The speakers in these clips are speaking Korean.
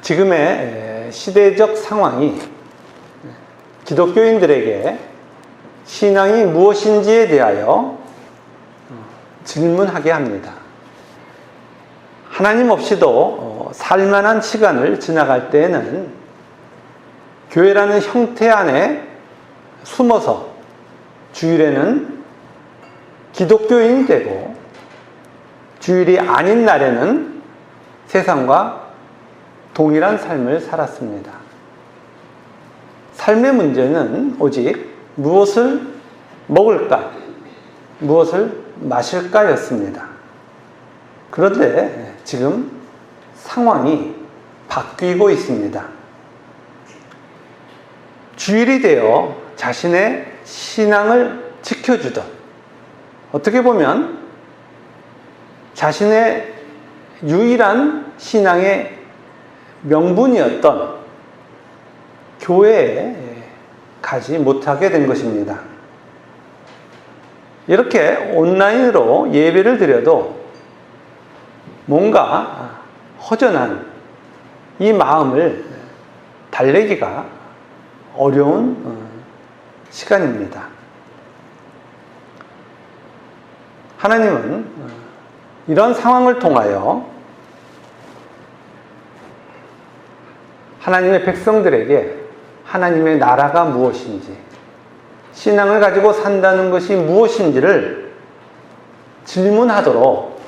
지금의 시대적 상황이 기독교인들에게 신앙이 무엇인지에 대하여 질문하게 합니다. 하나님 없이도 살만한 시간을 지나갈 때에는 교회라는 형태 안에 숨어서 주일에는 기독교인이 되고 주일이 아닌 날에는 세상과 동일한 삶을 살았습니다. 삶의 문제는 오직 무엇을 먹을까, 무엇을 마실까였습니다. 그런데 지금 상황이 바뀌고 있습니다. 주일이 되어 자신의 신앙을 지켜주던, 어떻게 보면 자신의 유일한 신앙의 명분이었던 교회에 가지 못하게 된 것입니다. 이렇게 온라인으로 예배를 드려도 뭔가 허전한 이 마음을 달래기가 어려운 시간입니다. 하나님은 이런 상황을 통하여 하나님의 백성들에게 하나님의 나라가 무엇인지, 신앙을 가지고 산다는 것이 무엇인지를 질문하도록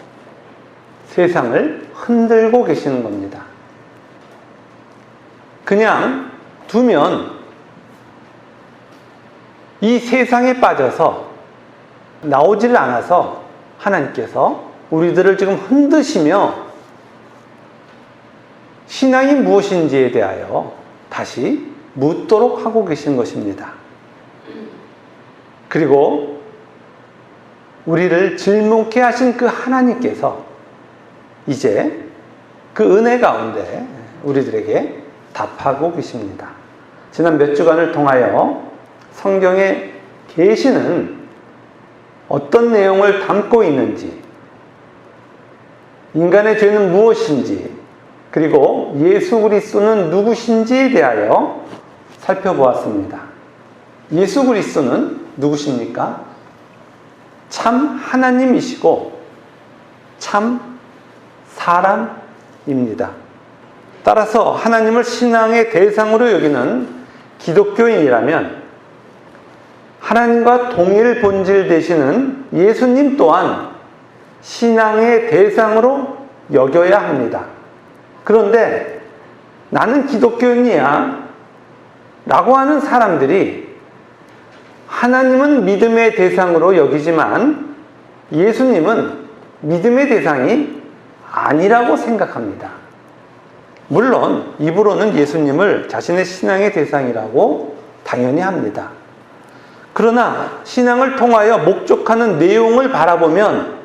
세상을 흔들고 계시는 겁니다. 그냥 두면 이 세상에 빠져서 나오질 않아서 하나님께서 우리들을 지금 흔드시며 신앙이 무엇인지에 대하여 다시 묻도록 하고 계신 것입니다. 그리고 우리를 질문케 하신 그 하나님께서 이제 그 은혜 가운데 우리들에게 답하고 계십니다. 지난 몇 주간을 통하여 성경에 계시는 어떤 내용을 담고 있는지, 인간의 죄는 무엇인지, 그리고 예수 그리스도는 누구신지에 대하여 살펴보았습니다. 예수 그리스도는 누구십니까? 참 하나님이시고 참 사람입니다. 따라서 하나님을 신앙의 대상으로 여기는 기독교인이라면 하나님과 동일 본질 되시는 예수님 또한 신앙의 대상으로 여겨야 합니다. 그런데 나는 기독교인이야 라고 하는 사람들이 하나님은 믿음의 대상으로 여기지만 예수님은 믿음의 대상이 아니라고 생각합니다. 물론 입으로는 예수님을 자신의 신앙의 대상이라고 당연히 합니다. 그러나 신앙을 통하여 목적하는 내용을 바라보면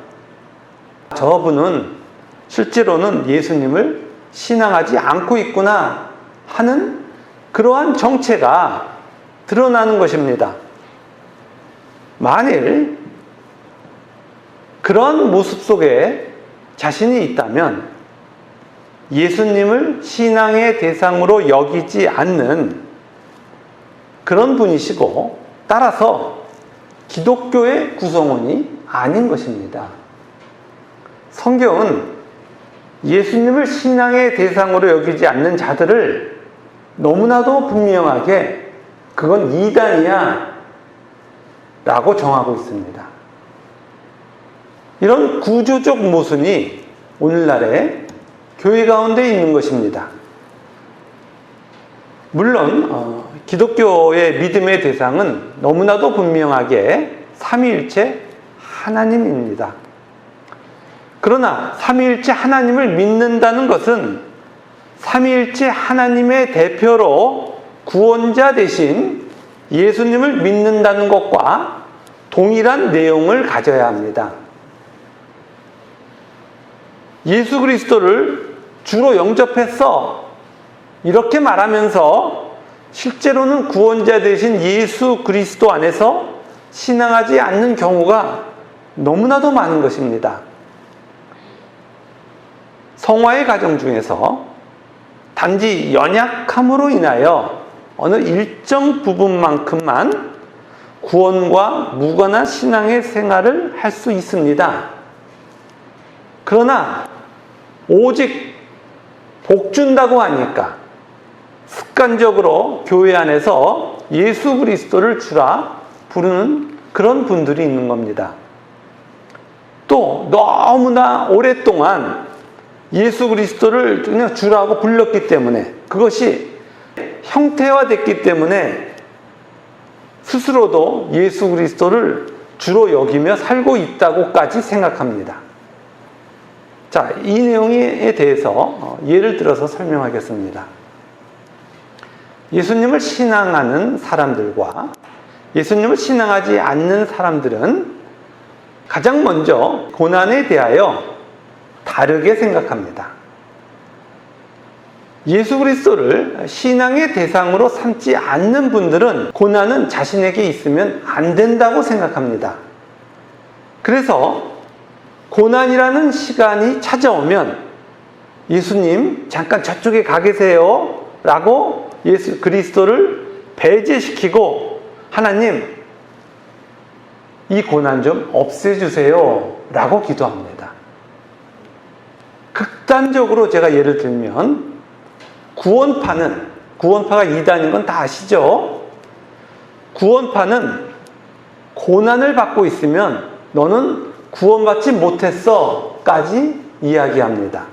저분은 실제로는 예수님을 신앙하지 않고 있구나 하는 그러한 정체가 드러나는 것입니다. 만일 그런 모습 속에 자신이 있다면 예수님을 신앙의 대상으로 여기지 않는 그런 분이시고 따라서 기독교의 구성원이 아닌 것입니다. 성경은 예수님을 신앙의 대상으로 여기지 않는 자들을 너무나도 분명하게 그건 이단이야 라고 정하고 있습니다. 이런 구조적 모순이 오늘날의 교회 가운데 있는 것입니다. 물론 기독교의 믿음의 대상은 너무나도 분명하게 삼위일체 하나님입니다. 그러나 삼위일체 하나님을 믿는다는 것은 삼위일체 하나님의 대표로 구원자 되신 예수님을 믿는다는 것과 동일한 내용을 가져야 합니다. 예수 그리스도를 주로 영접했어 이렇게 말하면서 실제로는 구원자 되신 예수 그리스도 안에서 신앙하지 않는 경우가 너무나도 많은 것입니다. 성화의 과정 중에서 단지 연약함으로 인하여 어느 일정 부분만큼만 구원과 무관한 신앙의 생활을 할 수 있습니다. 그러나 오직 복 준다고 하니까 습관적으로 교회 안에서 예수 그리스도를 주라 부르는 그런 분들이 있는 겁니다. 또 너무나 오랫동안 예수 그리스도를 그냥 주라고 불렀기 때문에 그것이 형태화됐기 때문에 스스로도 예수 그리스도를 주로 여기며 살고 있다고까지 생각합니다. 자, 이 내용에 대해서 예를 들어서 설명하겠습니다. 예수님을 신앙하는 사람들과 예수님을 신앙하지 않는 사람들은 가장 먼저 고난에 대하여 다르게 생각합니다. 예수 그리스도를 신앙의 대상으로 삼지 않는 분들은 고난은 자신에게 있으면 안 된다고 생각합니다. 그래서 고난이라는 시간이 찾아오면 예수님 잠깐 저쪽에 가 계세요 라고 예수 그리스도를 배제시키고 하나님 이 고난 좀 없애주세요 라고 기도합니다. 극단적으로 제가 예를 들면 구원파가 이단인 건 다 아시죠? 구원파는 고난을 받고 있으면 너는 구원받지 못했어 까지 이야기합니다.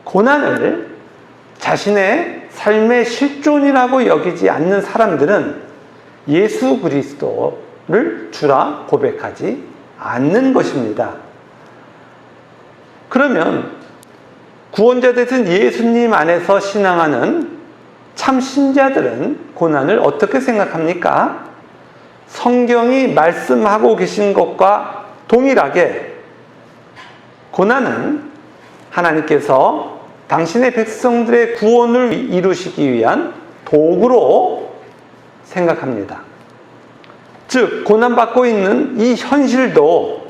고난을 자신의 삶의 실존이라고 여기지 않는 사람들은 예수 그리스도를 주라 고백하지 않는 것입니다. 그러면 구원자 되신 예수님 안에서 신앙하는 참 신자들은 고난을 어떻게 생각합니까? 성경이 말씀하고 계신 것과 동일하게 고난은 하나님께서 당신의 백성들의 구원을 이루시기 위한 도구로 생각합니다. 즉, 고난받고 있는 이 현실도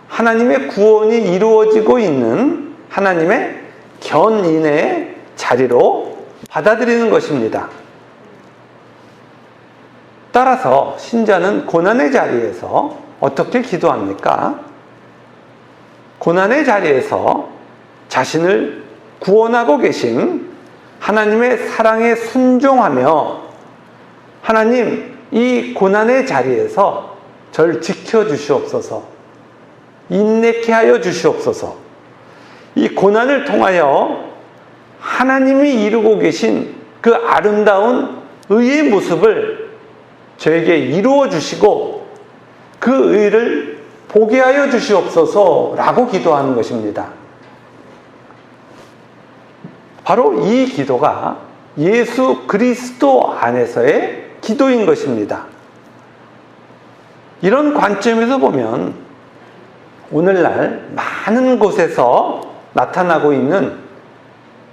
하나님의 구원이 이루어지고 있는 하나님의 견인의 자리로 받아들이는 것입니다. 따라서 신자는 고난의 자리에서 어떻게 기도합니까? 고난의 자리에서 자신을 구원하고 계신 하나님의 사랑에 순종하며 하나님, 이 고난의 자리에서 저를 지켜주시옵소서, 인내케 하여 주시옵소서, 이 고난을 통하여 하나님이 이루고 계신 그 아름다운 의의 모습을 저에게 이루어 주시고 그 의를 보게 하여 주시옵소서 라고 기도하는 것입니다. 바로 이 기도가 예수 그리스도 안에서의 기도인 것입니다. 이런 관점에서 보면 오늘날 많은 곳에서 나타나고 있는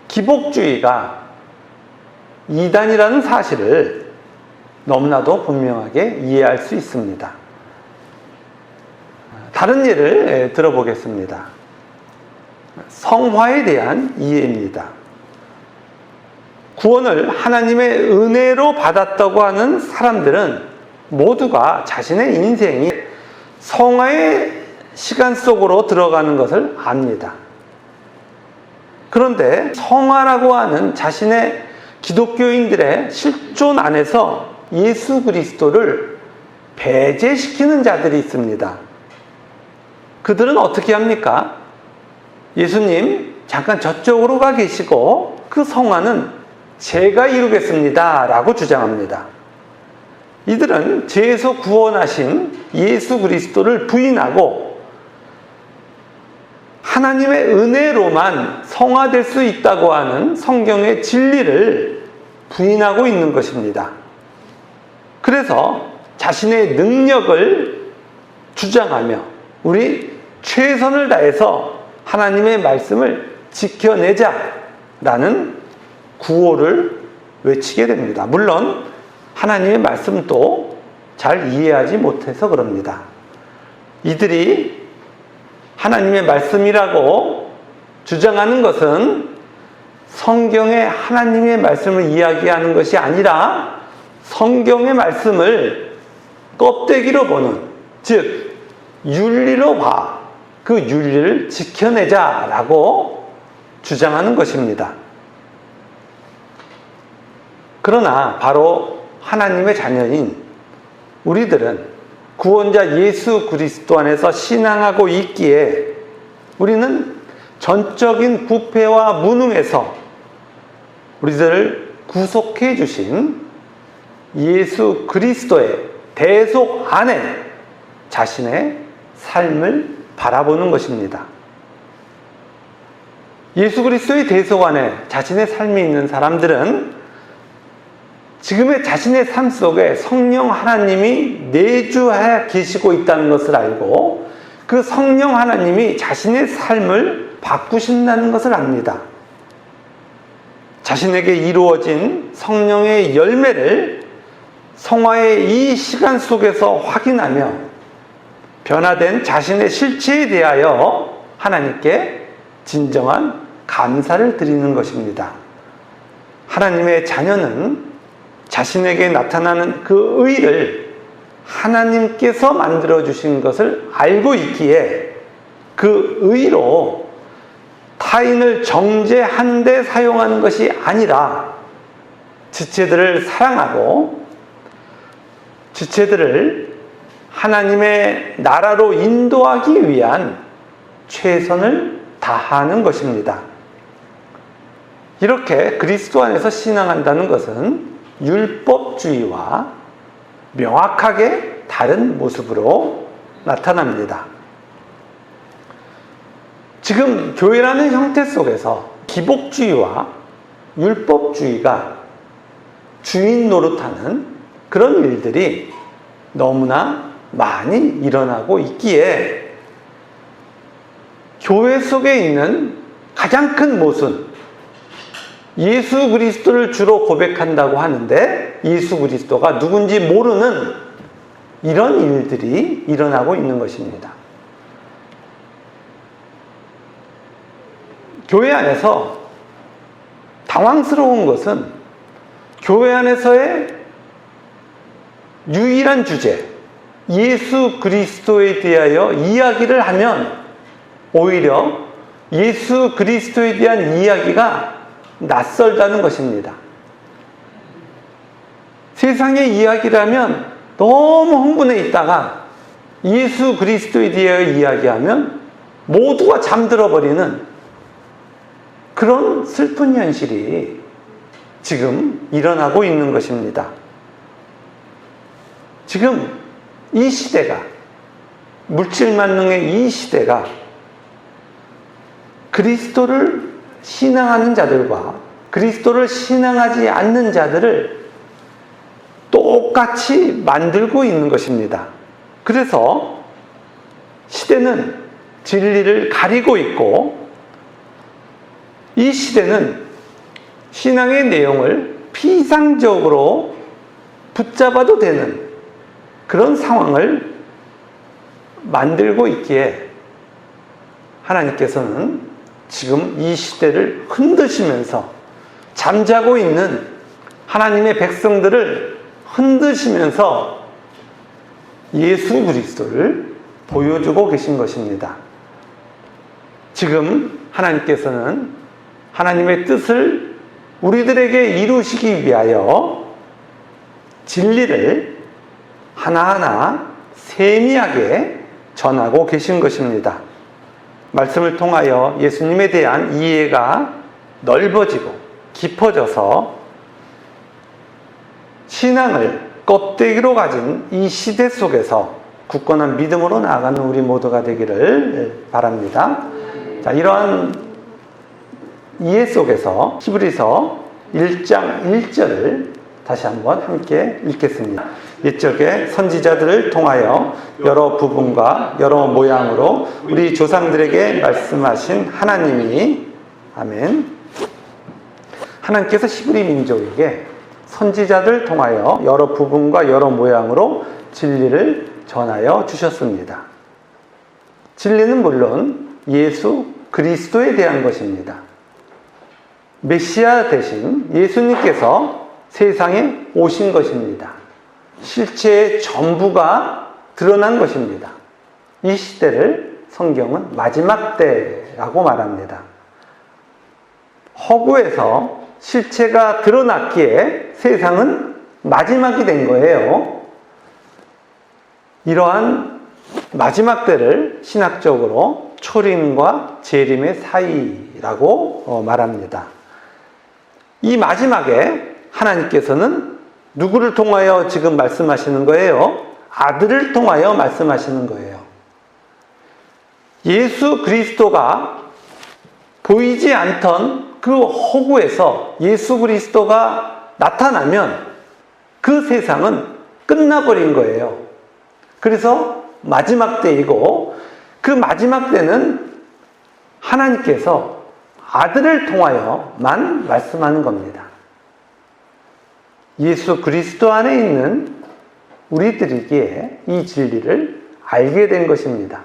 기복주의가 이단이라는 사실을 너무나도 분명하게 이해할 수 있습니다. 다른 예를 들어보겠습니다. 성화에 대한 이해입니다. 구원을 하나님의 은혜로 받았다고 하는 사람들은 모두가 자신의 인생이 성화의 시간 속으로 들어가는 것을 압니다. 그런데 성화라고 하는 자신의 기독교인들의 실존 안에서 예수 그리스도를 배제시키는 자들이 있습니다. 그들은 어떻게 합니까? 예수님 잠깐 저쪽으로 가 계시고 그 성화는 제가 이루겠습니다 라고 주장합니다. 이들은 죄에서 구원하신 예수 그리스도를 부인하고 하나님의 은혜로만 성화될 수 있다고 하는 성경의 진리를 부인하고 있는 것입니다. 그래서 자신의 능력을 주장하며 우리 최선을 다해서 하나님의 말씀을 지켜내자라는 구호를 외치게 됩니다. 물론 하나님의 말씀도 잘 이해하지 못해서 그럽니다. 이들이 하나님의 말씀이라고 주장하는 것은 성경의 하나님의 말씀을 이야기하는 것이 아니라 성경의 말씀을 껍데기로 보는, 즉 윤리로 봐, 그 윤리를 지켜내자라고 주장하는 것입니다. 그러나 바로 하나님의 자녀인 우리들은 구원자 예수 그리스도 안에서 신앙하고 있기에 우리는 전적인 부패와 무능에서 우리들을 구속해 주신 예수 그리스도의 대속 안에 자신의 삶을 바라보는 것입니다. 예수 그리스도의 대속 안에 자신의 삶이 있는 사람들은 지금의 자신의 삶 속에 성령 하나님이 내주하여 계시고 있다는 것을 알고 그 성령 하나님이 자신의 삶을 바꾸신다는 것을 압니다. 자신에게 이루어진 성령의 열매를 성화의 이 시간 속에서 확인하며 변화된 자신의 실체에 대하여 하나님께 진정한 감사를 드리는 것입니다. 하나님의 자녀는 자신에게 나타나는 그 의를 하나님께서 만들어주신 것을 알고 있기에 그 의로 타인을 정죄하는 데 사용하는 것이 아니라 지체들을 사랑하고 지체들을 하나님의 나라로 인도하기 위한 최선을 다하는 것입니다. 이렇게 그리스도 안에서 신앙한다는 것은 율법주의와 명확하게 다른 모습으로 나타납니다. 지금 교회라는 형태 속에서 기복주의와 율법주의가 주인 노릇하는 그런 일들이 너무나 많이 일어나고 있기에 교회 속에 있는 가장 큰 모순, 예수 그리스도를 주로 고백한다고 하는데 예수 그리스도가 누군지 모르는 이런 일들이 일어나고 있는 것입니다. 교회 안에서 당황스러운 것은 교회 안에서의 유일한 주제, 예수 그리스도에 대하여 이야기를 하면 오히려 예수 그리스도에 대한 이야기가 낯설다는 것입니다. 세상의 이야기라면 너무 흥분해 있다가 예수 그리스도에 대하여 이야기하면 모두가 잠들어 버리는 그런 슬픈 현실이 지금 일어나고 있는 것입니다. 지금 이 시대가, 물질만능의 이 시대가 그리스도를 신앙하는 자들과 그리스도를 신앙하지 않는 자들을 똑같이 만들고 있는 것입니다. 그래서 시대는 진리를 가리고 있고 이 시대는 신앙의 내용을 피상적으로 붙잡아도 되는 그런 상황을 만들고 있기에 하나님께서는 지금 이 시대를 흔드시면서 잠자고 있는 하나님의 백성들을 흔드시면서 예수 그리스도를 보여주고 계신 것입니다. 지금 하나님께서는 하나님의 뜻을 우리들에게 이루시기 위하여 진리를 하나하나 세미하게 전하고 계신 것입니다. 말씀을 통하여 예수님에 대한 이해가 넓어지고 깊어져서 신앙을 껍데기로 가진 이 시대 속에서 굳건한 믿음으로 나아가는 우리 모두가 되기를 바랍니다. 자, 이러한 이해 속에서 히브리서 1장 1절을 다시 한번 함께 읽겠습니다. 옛적에 선지자들을 통하여 여러 부분과 여러 모양으로 우리 조상들에게 말씀하신 하나님이, 아멘. 하나님께서 히브리 민족에게 선지자들을 통하여 여러 부분과 여러 모양으로 진리를 전하여 주셨습니다. 진리는 물론 예수 그리스도에 대한 것입니다. 메시아 대신 예수님께서 세상에 오신 것입니다. 실체의 전부가 드러난 것입니다. 이 시대를 성경은 마지막 때라고 말합니다. 허구에서 실체가 드러났기에 세상은 마지막이 된 거예요. 이러한 마지막 때를 신학적으로 초림과 재림의 사이라고 말합니다. 이 마지막에 하나님께서는 누구를 통하여 지금 말씀하시는 거예요? 아들을 통하여 말씀하시는 거예요. 예수 그리스도가 보이지 않던 그 허구에서 예수 그리스도가 나타나면 그 세상은 끝나버린 거예요. 그래서 마지막 때이고, 그 마지막 때는 하나님께서 아들을 통하여만 말씀하는 겁니다. 예수 그리스도 안에 있는 우리들이기에 이 진리를 알게 된 것입니다.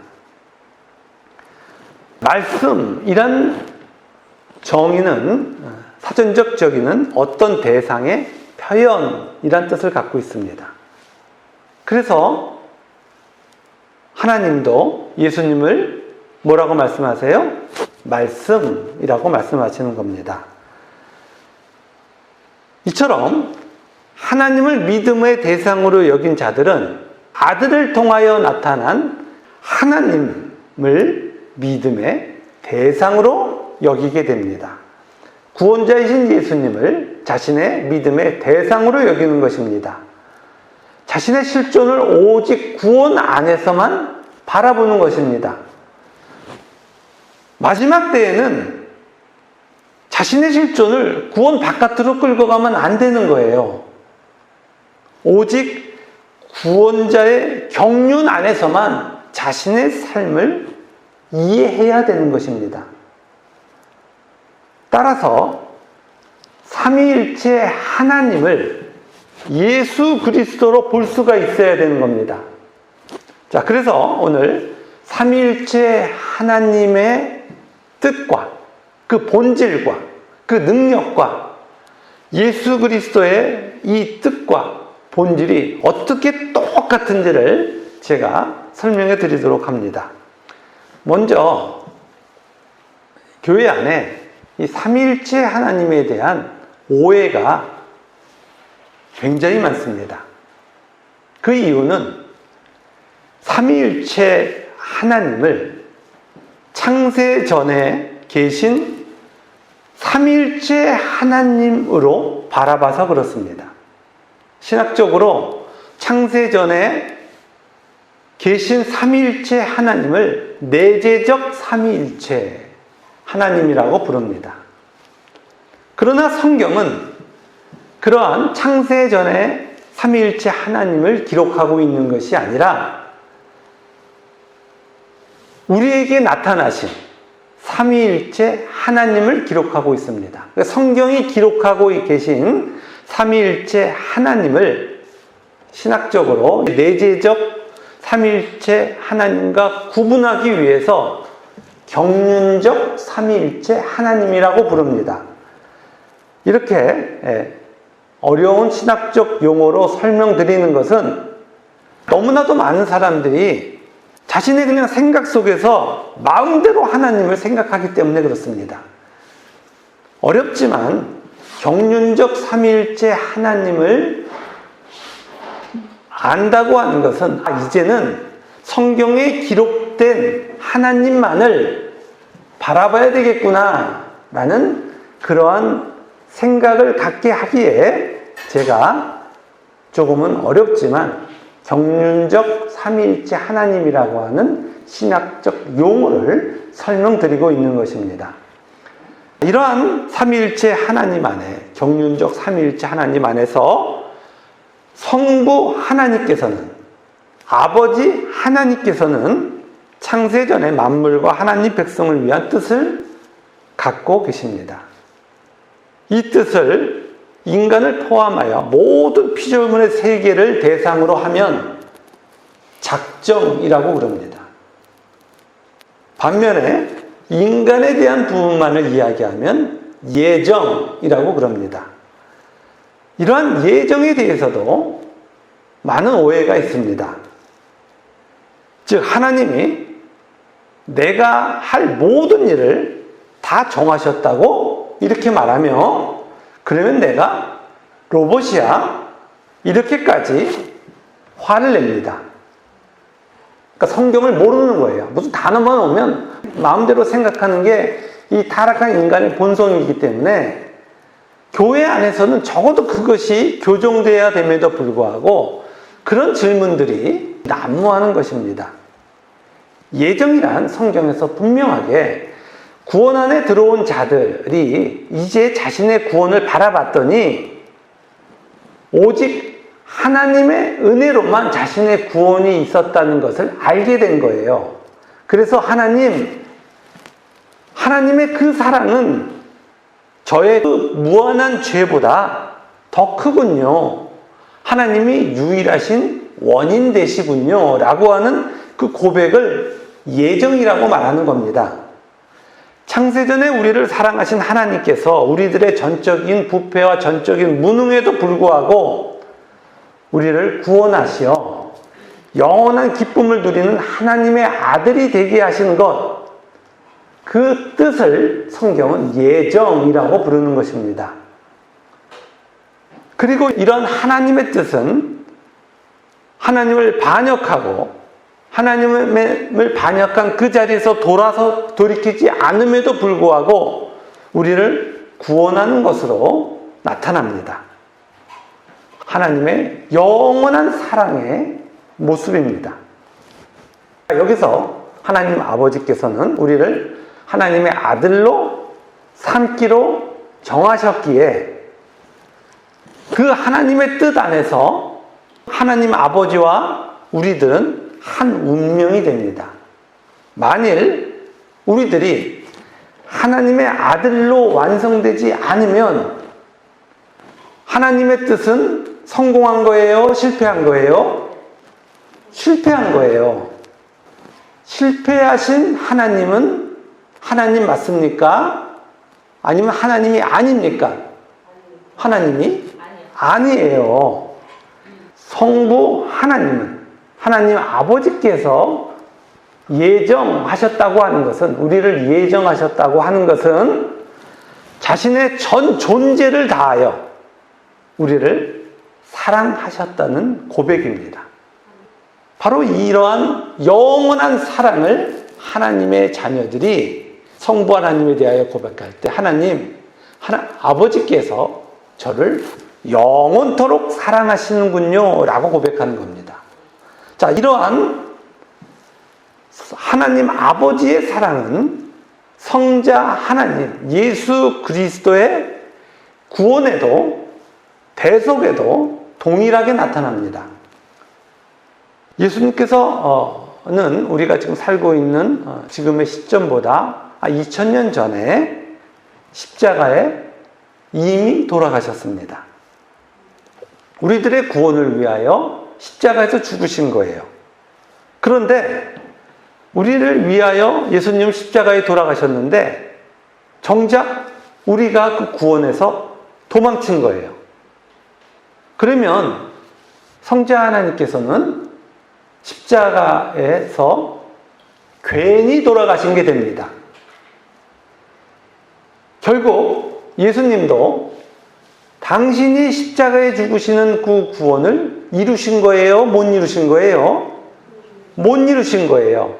말씀이란 정의는, 사전적 정의는 어떤 대상의 표현이란 뜻을 갖고 있습니다. 그래서 하나님도 예수님을 뭐라고 말씀하세요? 말씀이라고 말씀하시는 겁니다. 이처럼 하나님을 믿음의 대상으로 여긴 자들은 아들을 통하여 나타난 하나님을 믿음의 대상으로 여기게 됩니다. 구원자이신 예수님을 자신의 믿음의 대상으로 여기는 것입니다. 자신의 실존을 오직 구원 안에서만 바라보는 것입니다. 마지막 때에는 자신의 실존을 구원 바깥으로 끌고 가면 안 되는 거예요. 오직 구원자의 경륜 안에서만 자신의 삶을 이해해야 되는 것입니다. 따라서 삼위일체 하나님을 예수 그리스도로 볼 수가 있어야 되는 겁니다. 자, 그래서 오늘 삼위일체 하나님의 뜻과 그 본질과 그 능력과 예수 그리스도의 이 뜻과 본질이 어떻게 똑같은지를 제가 설명해 드리도록 합니다. 먼저 교회 안에 이 삼위일체 하나님에 대한 오해가 굉장히 많습니다. 그 이유는 삼위일체 하나님을 창세 전에 계신 삼위일체 하나님으로 바라봐서 그렇습니다. 신학적으로 창세 전에 계신 삼위일체 하나님을 내재적 삼위일체 하나님이라고 부릅니다. 그러나 성경은 그러한 창세 전에 삼위일체 하나님을 기록하고 있는 것이 아니라 우리에게 나타나신 삼위일체 하나님을 기록하고 있습니다. 성경이 기록하고 계신 삼위일체 하나님을 신학적으로 내재적 삼위일체 하나님과 구분하기 위해서 경륜적 삼위일체 하나님이라고 부릅니다. 이렇게 어려운 신학적 용어로 설명드리는 것은 너무나도 많은 사람들이 자신의 그냥 생각 속에서 마음대로 하나님을 생각하기 때문에 그렇습니다. 어렵지만 경륜적 삼위일체 하나님을 안다고 하는 것은 이제는 성경에 기록된 하나님만을 바라봐야 되겠구나 라는 그러한 생각을 갖게 하기에 제가 조금은 어렵지만 경륜적 삼위일체 하나님이라고 하는 신학적 용어를 설명드리고 있는 것입니다. 이러한 삼위일체 하나님 안에, 경륜적 삼위일체 하나님 안에서 성부 하나님께서는, 아버지 하나님께서는 창세전에 만물과 하나님 백성을 위한 뜻을 갖고 계십니다. 이 뜻을 인간을 포함하여 모든 피조물의 세계를 대상으로 하면 작정이라고 부릅니다. 반면에 인간에 대한 부분만을 이야기하면 예정이라고 그럽니다. 이러한 예정에 대해서도 많은 오해가 있습니다. 즉 하나님이 내가 할 모든 일을 다 정하셨다고 이렇게 말하며, 그러면 내가 로봇이야 이렇게까지 화를 냅니다. 그러니까 성경을 모르는 거예요. 무슨 단어만 오면 마음대로 생각하는 게 이 타락한 인간의 본성이기 때문에 교회 안에서는 적어도 그것이 교정돼야 됨에도 불구하고 그런 질문들이 난무하는 것입니다. 예정이란 성경에서 분명하게 구원 안에 들어온 자들이 이제 자신의 구원을 바라봤더니 오직 하나님의 은혜로만 자신의 구원이 있었다는 것을 알게 된 거예요. 그래서 하나님의 그 사랑은 저의 그 무한한 죄보다 더 크군요. 하나님이 유일하신 원인 되시군요. 라고 하는 그 고백을 예정이라고 말하는 겁니다. 창세전에 우리를 사랑하신 하나님께서 우리들의 전적인 부패와 전적인 무능에도 불구하고 우리를 구원하시어 영원한 기쁨을 누리는 하나님의 아들이 되게 하신 것, 그 뜻을 성경은 예정이라고 부르는 것입니다. 그리고 이런 하나님의 뜻은 하나님을 반역하고 하나님을 반역한 그 자리에서 돌이키지 않음에도 불구하고 우리를 구원하는 것으로 나타납니다. 하나님의 영원한 사랑의 모습입니다. 여기서 하나님 아버지께서는 우리를 하나님의 아들로 삼기로 정하셨기에 그 하나님의 뜻 안에서 하나님 아버지와 우리들은 한 운명이 됩니다. 만일 우리들이 하나님의 아들로 완성되지 않으면 하나님의 뜻은 성공한 거예요? 실패한 거예요? 실패한 거예요. 실패하신 하나님은 하나님 맞습니까? 아니면 하나님이 아닙니까? 하나님이 아니에요. 성부 하나님은, 하나님 아버지께서 예정하셨다고 하는 것은, 우리를 예정하셨다고 하는 것은 자신의 전 존재를 다하여 우리를 사랑하셨다는 고백입니다. 바로 이러한 영원한 사랑을 하나님의 자녀들이 성부 하나님에 대하여 고백할 때 아버지께서 저를 영원토록 사랑하시는군요 라고 고백하는 겁니다. 자, 이러한 하나님 아버지의 사랑은 성자 하나님 예수 그리스도의 구원에도 대속에도 동일하게 나타납니다. 예수님께서는 우리가 지금 살고 있는 지금의 시점보다 2000년 전에 십자가에 이미 돌아가셨습니다. 우리들의 구원을 위하여 십자가에서 죽으신 거예요. 그런데 우리를 위하여 예수님 십자가에 돌아가셨는데 정작 우리가 그 구원에서 도망친 거예요. 그러면 성자 하나님께서는 십자가에서 괜히 돌아가신 게 됩니다. 결국 예수님도 당신이 십자가에 죽으시는 그 구원을 이루신 거예요? 못 이루신 거예요? 못 이루신 거예요.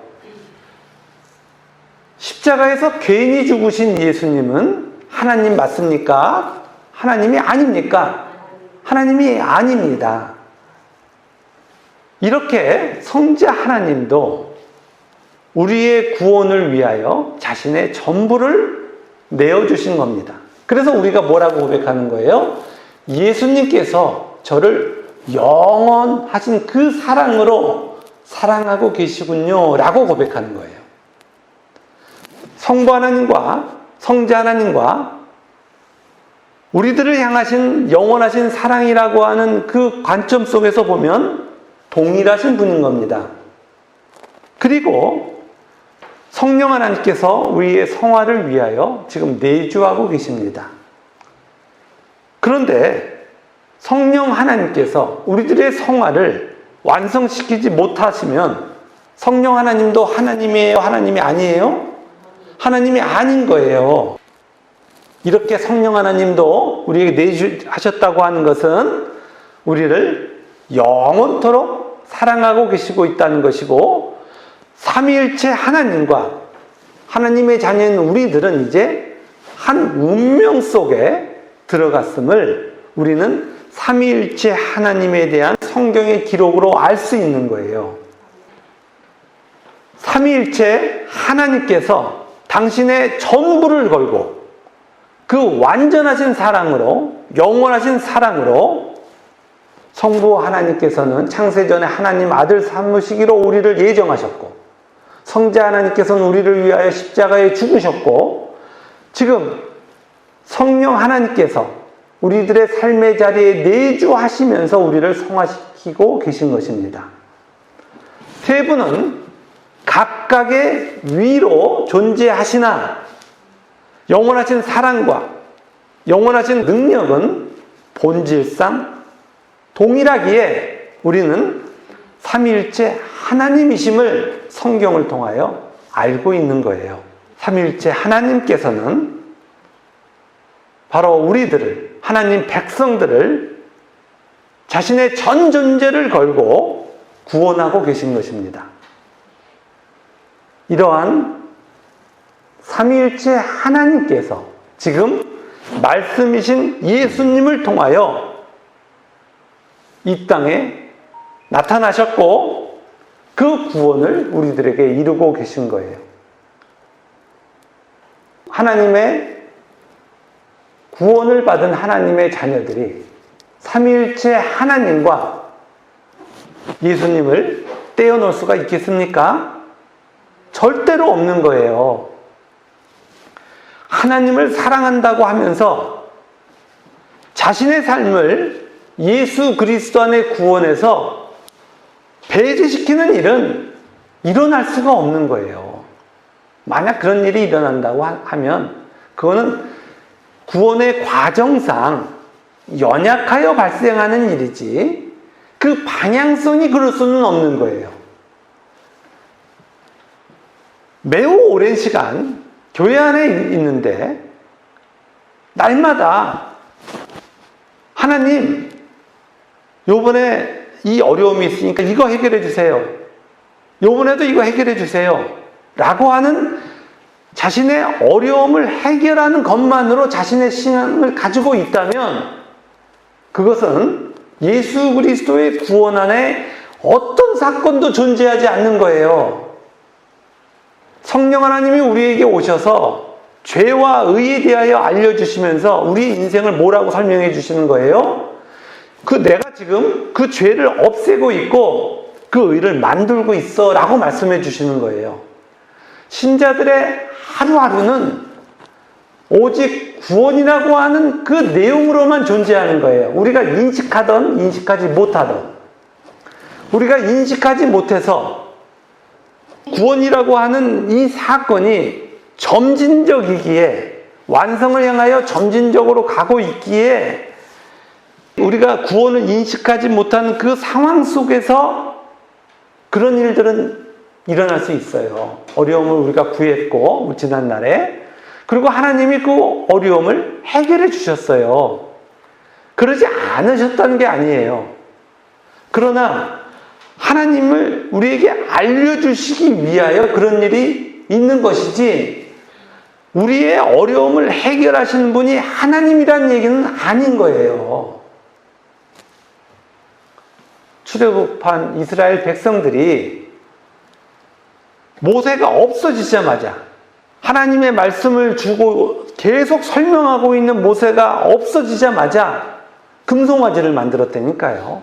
십자가에서 괜히 죽으신 예수님은 하나님 맞습니까? 하나님이 아닙니까? 하나님이 아닙니다. 이렇게 성자 하나님도 우리의 구원을 위하여 자신의 전부를 내어주신 겁니다. 그래서 우리가 뭐라고 고백하는 거예요? 예수님께서 저를 영원하신 그 사랑으로 사랑하고 계시군요 라고 고백하는 거예요. 성부 하나님과 성자 하나님과 우리들을 향하신 영원하신 사랑이라고 하는 그 관점 속에서 보면 동일하신 분인 겁니다. 그리고 성령 하나님께서 우리의 성화를 위하여 지금 내주하고 계십니다. 그런데 성령 하나님께서 우리들의 성화를 완성시키지 못하시면 성령 하나님도 하나님이에요? 하나님이 아니에요? 하나님이 아닌 거예요. 이렇게 성령 하나님도 우리에게 내주하셨다고 하는 것은 우리를 영원토록 사랑하고 계시고 있다는 것이고, 삼위일체 하나님과 하나님의 자녀인 우리들은 이제 한 운명 속에 들어갔음을 우리는 삼위일체 하나님에 대한 성경의 기록으로 알 수 있는 거예요. 삼위일체 하나님께서 당신의 전부를 걸고 그 완전하신 사랑으로, 영원하신 사랑으로 성부 하나님께서는 창세전에 하나님 아들 삼으시기로 우리를 예정하셨고, 성자 하나님께서는 우리를 위하여 십자가에 죽으셨고, 지금 성령 하나님께서 우리들의 삶의 자리에 내주하시면서 우리를 성화시키고 계신 것입니다. 세 분은 각각의 위로 존재하시나 영원하신 사랑과 영원하신 능력은 본질상 동일하기에 우리는 삼위일체 하나님이심을 성경을 통하여 알고 있는 거예요. 삼위일체 하나님께서는 바로 우리들을, 하나님 백성들을 자신의 전 존재를 걸고 구원하고 계신 것입니다. 이러한 삼위일체 하나님께서 지금 말씀이신 예수님을 통하여 이 땅에 나타나셨고 그 구원을 우리들에게 이루고 계신 거예요. 하나님의 구원을 받은 하나님의 자녀들이 삼위일체 하나님과 예수님을 떼어놓을 수가 있겠습니까? 절대로 없는 거예요. 하나님을 사랑한다고 하면서 자신의 삶을 예수 그리스도 안에 구원해서 배제시키는 일은 일어날 수가 없는 거예요. 만약 그런 일이 일어난다고 하면 그거는 구원의 과정상 연약하여 발생하는 일이지 그 방향성이 그럴 수는 없는 거예요. 매우 오랜 시간 교회 안에 있는데 날마다 하나님, 요번에 이 어려움이 있으니까 이거 해결해 주세요. 요번에도 이거 해결해 주세요. 라고 하는 자신의 어려움을 해결하는 것만으로 자신의 신앙을 가지고 있다면 그것은 예수 그리스도의 구원 안에 어떤 사건도 존재하지 않는 거예요. 성령 하나님이 우리에게 오셔서 죄와 의에 대하여 알려주시면서 우리 인생을 뭐라고 설명해 주시는 거예요? 내가 지금 그 죄를 없애고 있고 그 의를 만들고 있어 라고 말씀해 주시는 거예요. 신자들의 하루하루는 오직 구원이라고 하는 그 내용으로만 존재하는 거예요. 우리가 인식하던 인식하지 못하던, 우리가 인식하지 못해서 구원이라고 하는 이 사건이 점진적이기에, 완성을 향하여 점진적으로 가고 있기에 우리가 구원을 인식하지 못하는 그 상황 속에서 그런 일들은 일어날 수 있어요. 어려움을 우리가 구했고 지난날에, 그리고 하나님이 그 어려움을 해결해 주셨어요. 그러지 않으셨다는 게 아니에요. 그러나 하나님을 우리에게 알려주시기 위하여 그런 일이 있는 것이지, 우리의 어려움을 해결하시는 분이 하나님이라는 얘기는 아닌 거예요. 출애굽한 이스라엘 백성들이 모세가 없어지자마자, 하나님의 말씀을 주고 계속 설명하고 있는 모세가 없어지자마자 금송아지를 만들었다니까요.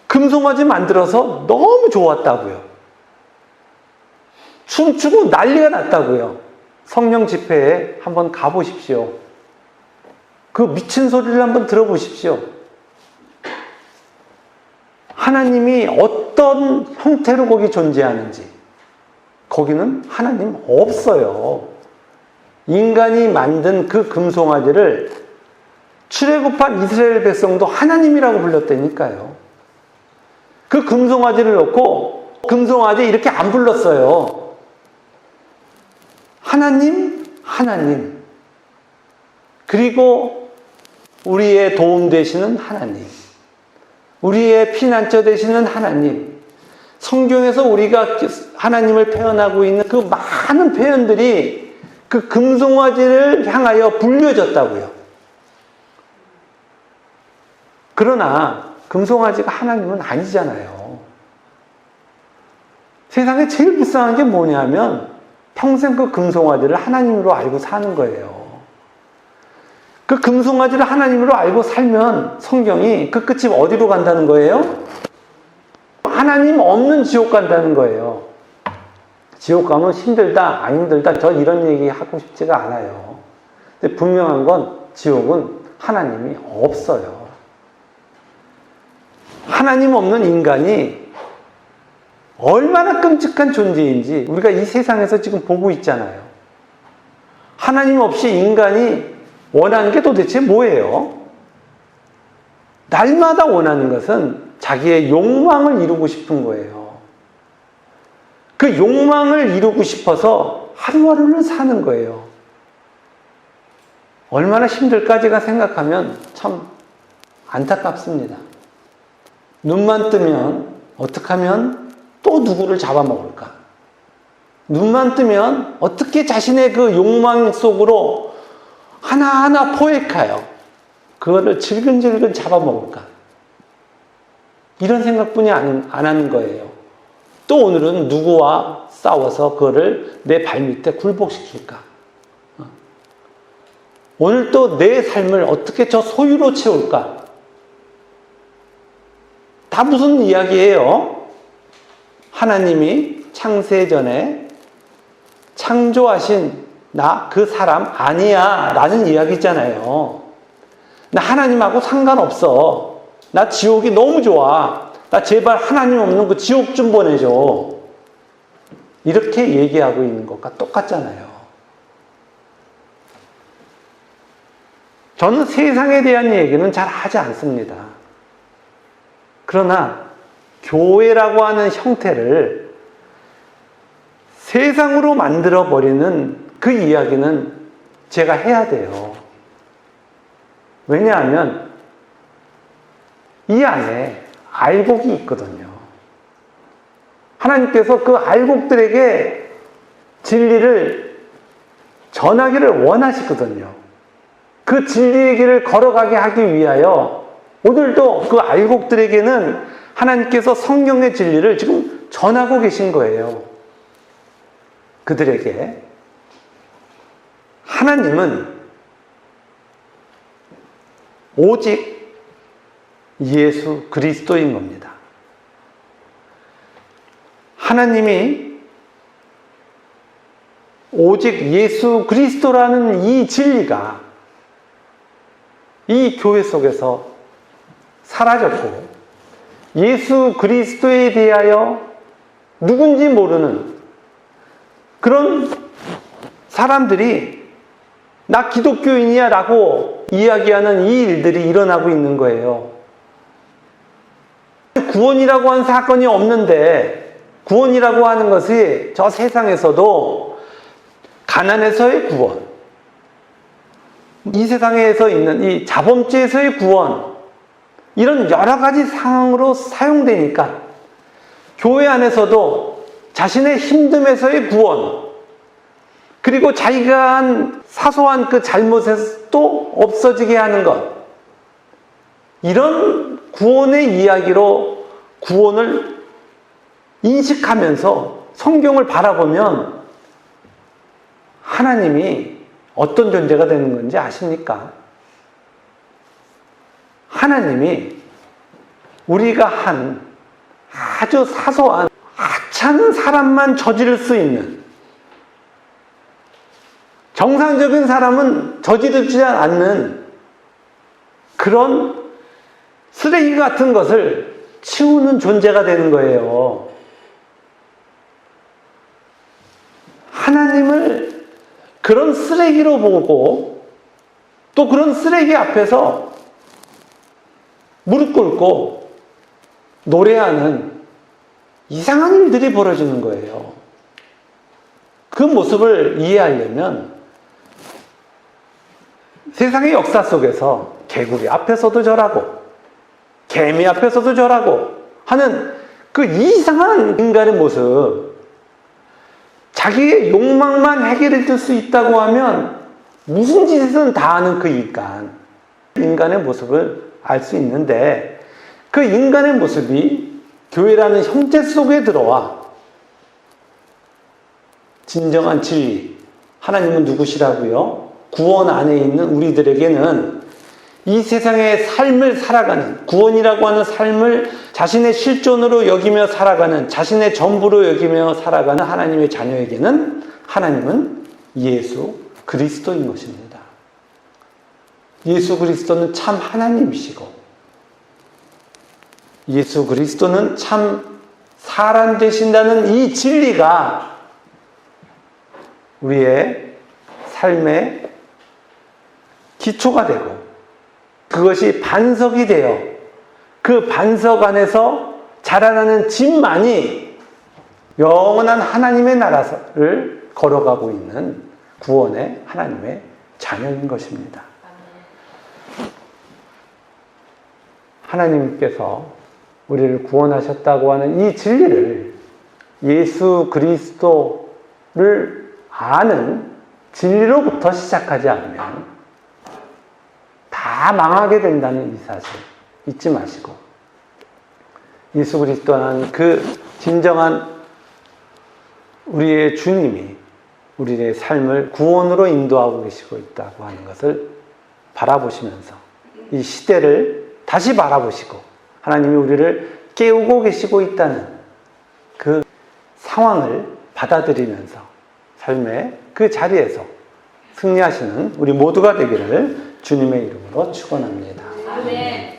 금송아지 만들어서 너무 좋았다고요. 춤추고 난리가 났다고요. 성령 집회에 한번 가보십시오. 그 미친 소리를 한번 들어보십시오. 하나님이 어떤 어떤 형태로 거기 존재하는지, 거기는 하나님 없어요. 인간이 만든 그 금송아지를 출애굽한 이스라엘 백성도 하나님이라고 불렀다니까요. 그 금송아지를 놓고 금송아지 이렇게 안 불렀어요. 하나님, 하나님. 그리고 우리의 도움 되시는 하나님. 우리의 피난처 되시는 하나님. 성경에서 우리가 하나님을 표현하고 있는 그 많은 표현들이 그 금송아지를 향하여 불려졌다고요. 그러나 금송아지가 하나님은 아니잖아요. 세상에 제일 불쌍한 게 뭐냐면 평생 그 금송아지를 하나님으로 알고 사는 거예요. 그 금송아지를 하나님으로 알고 살면 성경이 그 끝이 어디로 간다는 거예요? 하나님 없는 지옥 간다는 거예요. 지옥 가면 힘들다, 안 힘들다, 저 이런 얘기 하고 싶지가 않아요. 근데 분명한 건 지옥은 하나님이 없어요. 하나님 없는 인간이 얼마나 끔찍한 존재인지 우리가 이 세상에서 지금 보고 있잖아요. 하나님 없이 인간이 원하는 게 도대체 뭐예요? 날마다 원하는 것은 자기의 욕망을 이루고 싶은 거예요. 그 욕망을 이루고 싶어서 하루하루를 사는 거예요. 얼마나 힘들까지가 생각하면 참 안타깝습니다. 눈만 뜨면 어떻게 하면 또 누구를 잡아먹을까? 눈만 뜨면 어떻게 자신의 그 욕망 속으로 하나하나 포획하여 그거를 질근질근 잡아먹을까? 이런 생각뿐이 안 하는 거예요. 또 오늘은 누구와 싸워서 그거를 내 발밑에 굴복시킬까? 오늘 또 내 삶을 어떻게 저 소유로 채울까? 다 무슨 이야기예요? 하나님이 창세전에 창조하신 나 그 사람 아니야 라는 이야기잖아요. 나 하나님하고 상관없어. 나 지옥이 너무 좋아. 나 제발 하나님 없는 그 지옥 좀 보내줘. 이렇게 얘기하고 있는 것과 똑같잖아요. 저는 세상에 대한 얘기는 잘 하지 않습니다. 그러나 교회라고 하는 형태를 세상으로 만들어버리는 그 이야기는 제가 해야 돼요. 왜냐하면 이 안에 알곡이 있거든요. 하나님께서 그 알곡들에게 진리를 전하기를 원하시거든요. 그 진리의 길을 걸어가게 하기 위하여 오늘도 그 알곡들에게는 하나님께서 성경의 진리를 지금 전하고 계신 거예요. 그들에게 하나님은 오직 예수 그리스도인 겁니다. 하나님이 오직 예수 그리스도라는 이 진리가 이 교회 속에서 사라졌고 예수 그리스도에 대하여 누군지 모르는 그런 사람들이 나 기독교인이야 라고 이야기하는 이 일들이 일어나고 있는 거예요. 구원이라고 하는 사건이 없는데 구원이라고 하는 것이 저 세상에서도 가난에서의 구원, 이 세상에서 있는 이 자범죄에서의 구원, 이런 여러 가지 상황으로 사용되니까 교회 안에서도 자신의 힘듦에서의 구원, 그리고 자기가 한 사소한 그 잘못에서도 없어지게 하는 것, 이런 구원의 이야기로 구원을 인식하면서 성경을 바라보면 하나님이 어떤 존재가 되는 건지 아십니까? 하나님이 우리가 한 아주 사소한 하찮은 사람만 저지를 수 있는, 정상적인 사람은 저지르지 않는 그런 쓰레기 같은 것을 치우는 존재가 되는 거예요. 하나님을 그런 쓰레기로 보고 또 그런 쓰레기 앞에서 무릎 꿇고 노래하는 이상한 일들이 벌어지는 거예요. 그 모습을 이해하려면 세상의 역사 속에서 개구리 앞에서도 절하고 개미 앞에서도 절하고 하는 그 이상한 인간의 모습, 자기의 욕망만 해결해 줄 수 있다고 하면 무슨 짓이든 다 하는 그 인간의 모습을 알 수 있는데, 그 인간의 모습이 교회라는 형제 속에 들어와 진정한 진리, 하나님은 누구시라고요? 구원 안에 있는 우리들에게는 이 세상의 삶을 살아가는, 구원이라고 하는 삶을 자신의 실존으로 여기며 살아가는, 자신의 전부로 여기며 살아가는 하나님의 자녀에게는 하나님은 예수 그리스도인 것입니다. 예수 그리스도는 참 하나님이시고 예수 그리스도는 참 사람 되신다는 이 진리가 우리의 삶의 기초가 되고, 그것이 반석이 되어 그 반석 안에서 자라나는 집만이 영원한 하나님의 나라를 걸어가고 있는 구원의 하나님의 자녀인 것입니다. 하나님께서 우리를 구원하셨다고 하는 이 진리를, 예수 그리스도를 아는 진리로부터 시작하지 않으면 다 망하게 된다는 이 사실 잊지 마시고, 예수 그리스도는 그 진정한 우리의 주님이 우리의 삶을 구원으로 인도하고 계시고 있다고 하는 것을 바라보시면서 이 시대를 다시 바라보시고 하나님이 우리를 깨우고 계시고 있다는 그 상황을 받아들이면서 삶의 그 자리에서 승리하시는 우리 모두가 되기를 주님의 이름으로 축원합니다. 아멘.